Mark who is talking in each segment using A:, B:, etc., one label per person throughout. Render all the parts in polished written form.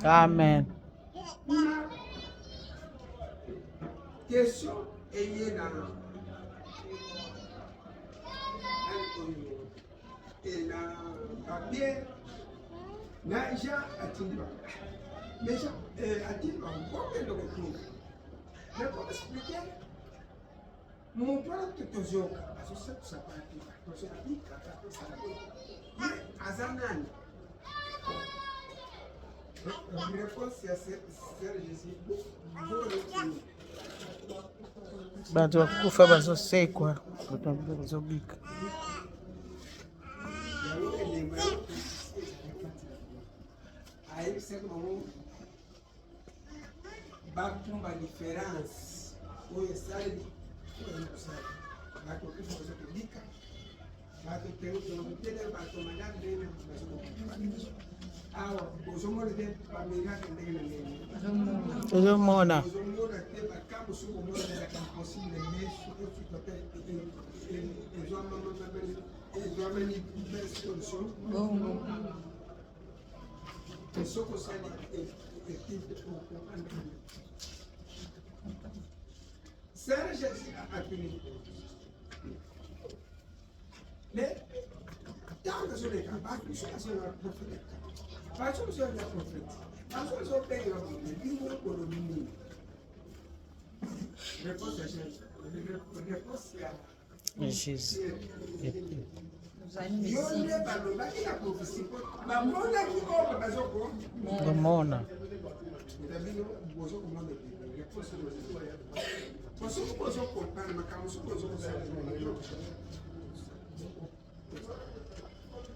A: Amen.
B: Question est là. Et là, papier, Naja Atimba. Mais Atimba, combien de retours? Mais pour expliquer, mon père te toujours, parce que ça peut être, parce que ça dit, ça mais Azanan. La réponse est Sœur Jésus.
A: Bantu wakufa bazosekwa bazobika.
B: Aí você não bate uma diferença. Ou sai, ou não sai. Vai com o que você publica. Vai com o que você não tem, vai com o que dele, mas não. Ah, os homens de família que tem na
A: Todo mona.
B: os homens de acabo subo muito da possível mês, eu fico até eles vão me solução. E só que sai Sérgio aqui. Né? Então, eu sou de acabar, isso é ser profeta. Mas eu sou de profeta. Mas eu sou bem eu vivo por o mundo. Réponse à
A: Jesus. Gomona.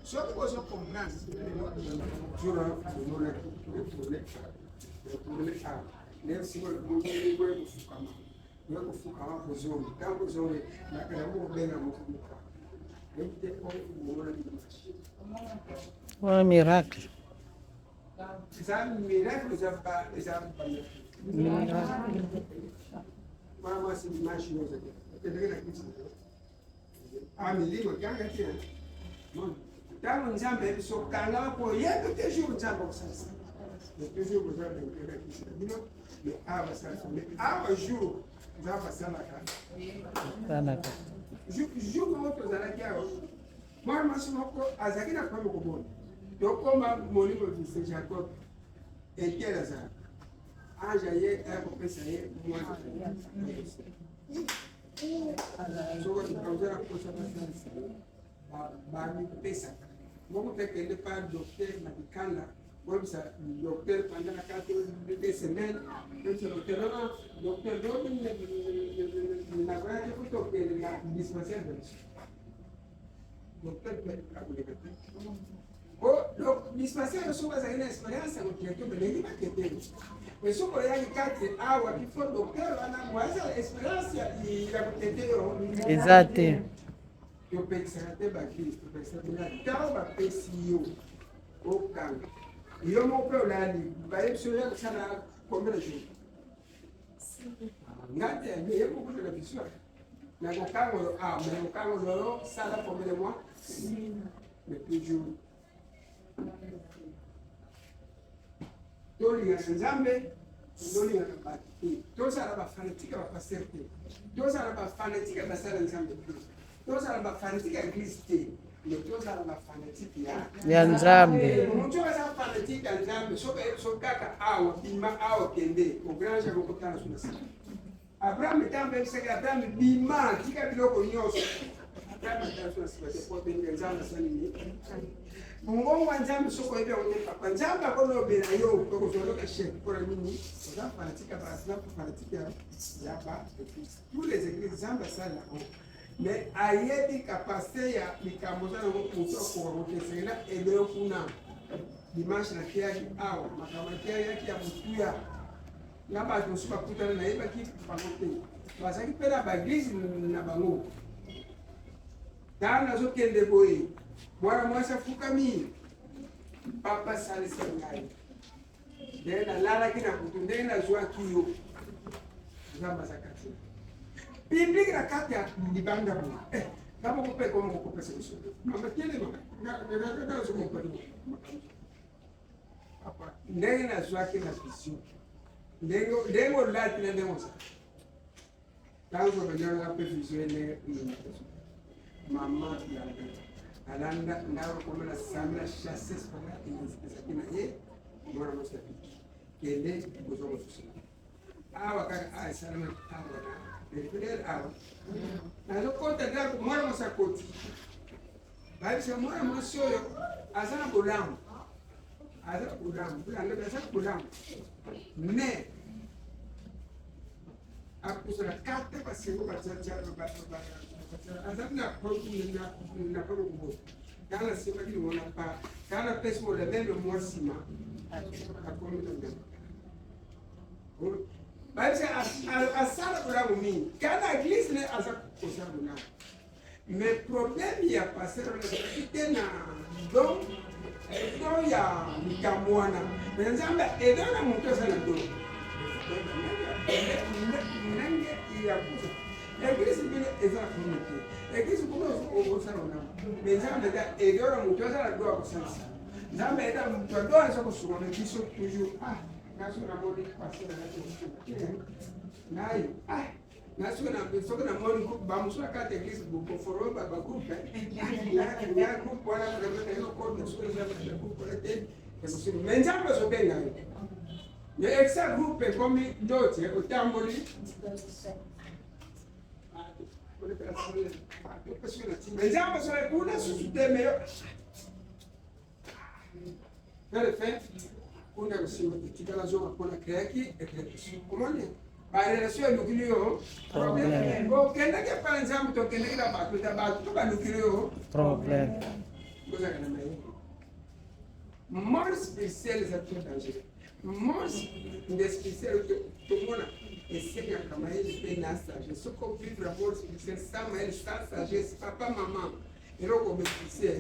B: Só que você comprar, jura, nem se eu vou ficar uma coisa, então coisa na cara vou bem na mão. Eu tenho
A: Uma miracle.
B: Sabe, miracle já para Mama se imagina aqui. Eu tenho aqui. Ah, me liga, que aqui. Mano, tá no Zambé, só canal por e é que te juro já você. Eu te juro já bem que aqui. Não, ah, você sabe. Ah, eu juro. Já passar na cara.
A: Tanaka.
B: Juro outro já aqui agora. Mas não as aqui na como como. Eu como molinho de ser Jacob. E que era já. Ah, já é para pensar aí, muito. Só que causar a coisa bastante pesa. Vamos ter que levar o doutor medical lá. Vamos a doctor pendant la 4 semaines. Docteur Robin n'a pas été plutôt que la dispensaire de docteur Oh, donc dispensaire de souvent c'est une expérience avec quelqu'un de l'équipe. Mais ce qu'on a eu 4 hours, il faut docteur, on a moins d'expérience, il a peut-être.
A: Exato.
B: Eu pensei até Cristo, eu pensei que estava PCO, o carro. E eu não vou olhar ali, vai precisar que será como ele junto. Nada, eu vou fazer a pessoa. Mas o carro, mas o carro não será como ele moi. Mais toujours. Doli na Nzambe, doli na Bati. Toza la fanatique va passer. Toza la fanatique va passer Nzambe. Toza la fanatique ya Kristo. Mais toza la fanatique
A: Ya Nzambe.
B: Mtu wa fanatique ya Nzambe, so kaka awa bima awa kende, o grand jabo kotana suna. Abraham etambe seka Abraham bima tika biloko nyonso. Abraham etambe suna se pote Nzambe sani. Mungu wa Nzambe soko ebe onye papa. Nzambe akono bela yo ko zo loka chef pour nini? Oza fanatique ba sina fanatique ya ba. Tous les églises Nzambe sala. Mais ayebi capacité ya likamoza na moto ko rotesela eleo kuna dimanche na kia awa makamatia yake ya mutuya na ba to suka kutana na yeba ki pamote basaki pela ba église na bango dana zo kende boye mwana mwasa fukami papa sali sengai dena lala kina kutundena zwa kiyo zamba zakati Biblique la carte ya libanga bo. Kama kupe kama kupe solution. Mama tiene mama. Na so kompani. Apa. ndenge nazwaki na vision ndenge olati na ndenge oza ntango ozobanyolaka mpe vision ndenge mama alanda ndarokomela samela chasse spanga ezaki na ye mwana mwasi ya piki kende ozokosusila awa kaka esalama awa periferiel awa nazokota ndako mwana mwasi akoti bayebisa mwana mwasi oyo aza na bolamu mais akusala kata basengo azali na protokolo kana sima kilimona pa kana pesi mo le même mois sima akomi to bayebisa asala bolamu mingi kana église ne aza kosala bolamu mais problème ya pasteur te na donc eno ya likambo wana me nzambe edona moto asala do ndenge ya kuza eglise bino eza komi te eglise komi osala ona me nzambe da edona moto asala do akosalisa nzambe eda moto ado aza kosunga me biso toujours naso namoni pasteur nayo soki namoni bamosu na kati eglise bokoforo bagroupe ya groupe wana me nzambe azobenga yo me exa groupe ekomi dote otamboli me nzambe azobe kuna susu te me yo vers fin kuna kosima etikala zonga mpona kreaki ekreation komoni barelation elukili yo okendaki epala nzambe tokendaki na bato to balukili yo
A: problème
B: kozaka na mayele mort spirituel eza trop dangereux mort nde spirituel tomona esengaka mayele mpe na sagesse soki ovivre mort spirituel sans mayele sans sagesse papa mama eloko ometrisie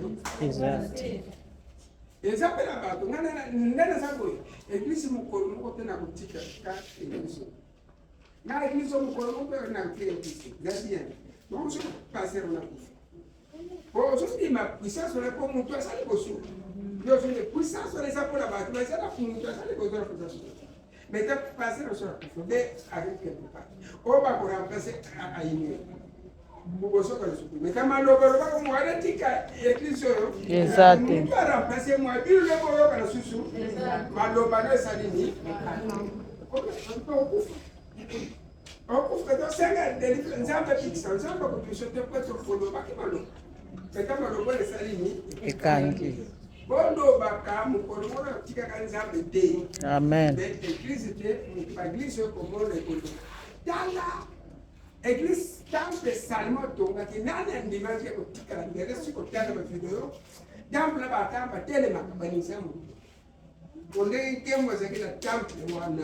B: eza mpe na bato nde naza boye eglise mokolo moko te na kotika ka eglise na eglise mokolo moko mpe na kotika eglise eza bien donc soki paster ona kufa ozondima puissance ona mpo moto asali kosu yozonde puissance ona eza mpona bato mais ezala moto asali kozala puissance mais te paster osola kufa nde avec quelque part oyo bakoremplace aine bobosoka lisuku mais kama lobaloba mwana tika eglise oyo
A: exacte
B: moto aremplace mwa bino nde boyoka na susu maloba no esalini okufa tosenga nzambe bikisa nzambe kobiso te mpo tokolobaki maloba peta maloba esalini
A: ekangi
B: bondobaka mokolo mona otikaka nzambe te
A: amen
B: eglise te baeglise oyo komona ekolo tala eglise temple salimo tongaki nani andimaki kotikala mbele soki kotanga bavideo temple na batamba batelemaka banisa moto ondenge nkembo ezalaki na temple wana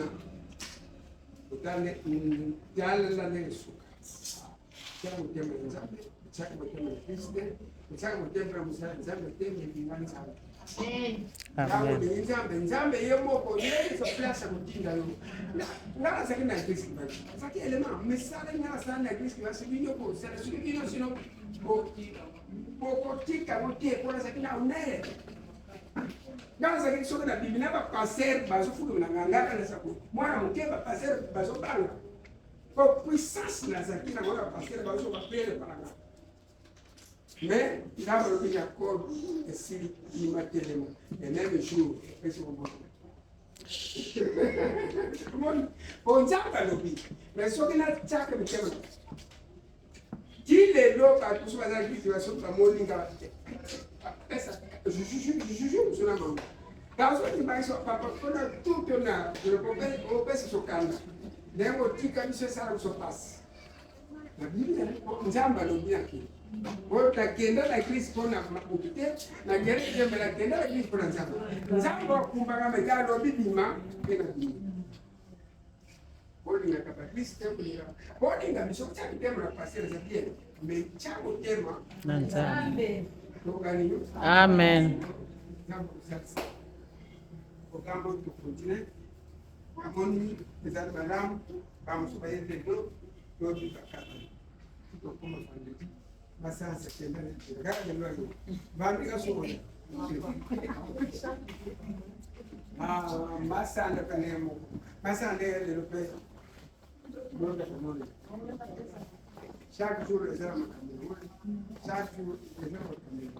B: otale tala ndenge suka tiaka motema ya nzambe tiaka motema ya kriste tiaka motema ya mosala nzambe te melinga nzambe olingi nzambe nzambe ye moko yeyesa place ya kotinda yo nga nazalaki na eglise kibaki azalaki elema misala nga nasala na eglise kibasi bino kosala soki bino sino bokotika bote mpo nazalaki na honere nga nazalaki soki na bibi na bapaster bazofukima na ngangaka nasako mwana moke bapaster bazobanga po puissance nazalaki na mwana bapaster bazobapele palanga mais nzambe alobi jacob esili imatelema et même jour esi komona po nzambe alobi mais soki natiaka mitema ti lelo bato so bazalaki biziba soki bamolinga apesa juju mosu na mama kazotimbaki papa mpona tuto na opesi sokanda ndenge otika biso esala biso pasi na biblia nzambe alobi nakili oyo nakenda na eglise mpona mabutu te nakenda na eglise mpona nzambe nzambe akumbaka meka alobi bima mpe na bima olingaka baeglise te olinga biso tia mitema na paster eza bien mais tia motema
A: na nzambe
B: tokani
A: amen
B: nzambe kosalisa okambo tokontinue amoni ezali malamu bamosu bayende do tobi bakata tokoma vendredi basansa kenda kaka lelo bandika sokona Masanda kanemo. Masanda le pe. Chaque jour les hommes. Chaque jour les hommes.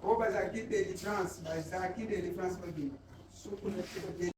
B: On va quitter les France, va quitter les France.